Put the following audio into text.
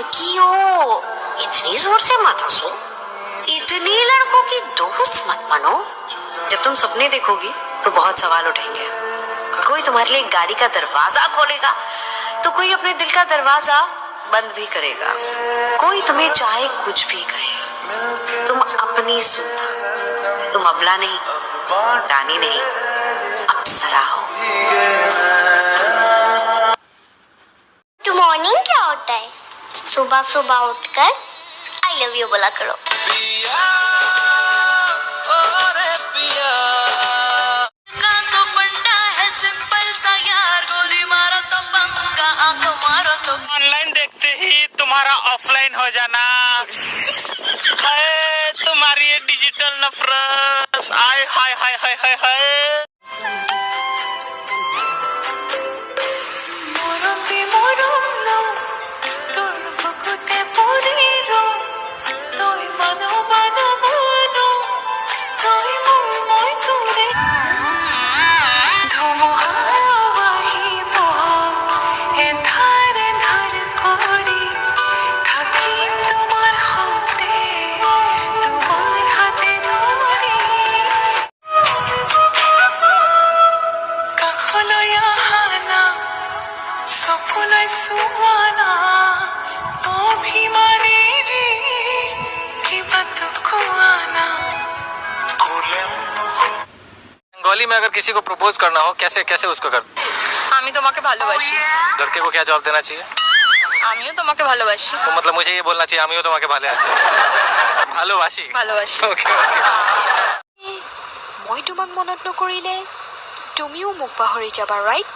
लड़कियों, इतनी जोर से मत हंसो। इतनी लड़कों की दोस्त मत बनो। जब तुम सपने देखोगी तो बहुत सवाल उठेंगे। कोई तुम्हारे लिए गाड़ी का दरवाजा खोलेगा तो कोई अपने दिल का दरवाजा बंद भी करेगा। कोई तुम्हें चाहे कुछ भी कहे, तुम अपनी सुनना। तुम अबला नहीं, रानी नहीं, अप्सरा हो। गुड मॉर्निंग क्या होता है? सुबह सुबह उठकर आई लव यू बोला करो। ऑनलाइन देखते ही तुम्हारा ऑफलाइन हो जाना है, तुम्हारी ये डिजिटल नफरत। आय हाय हाय हाय हाय हाय। बंगाली में अगर किसी को प्रपोज करना हो कैसे कैसे उसको कर? আমি তোমাকে ভালোবাসি। लड़के को क्या जवाब देना चाहिए? আমিও তোমাকে ভালোবাসি। तो मतलब मुझे ये बोलना चाहिए आमियो তোমাকে ভালোবাসি। ভালোবাসি। ভালোবাসি। Okay okay. মই তোমাক মনত নকৰিলে তুমিও মোক পাহৰি যাবা, ৰাইট?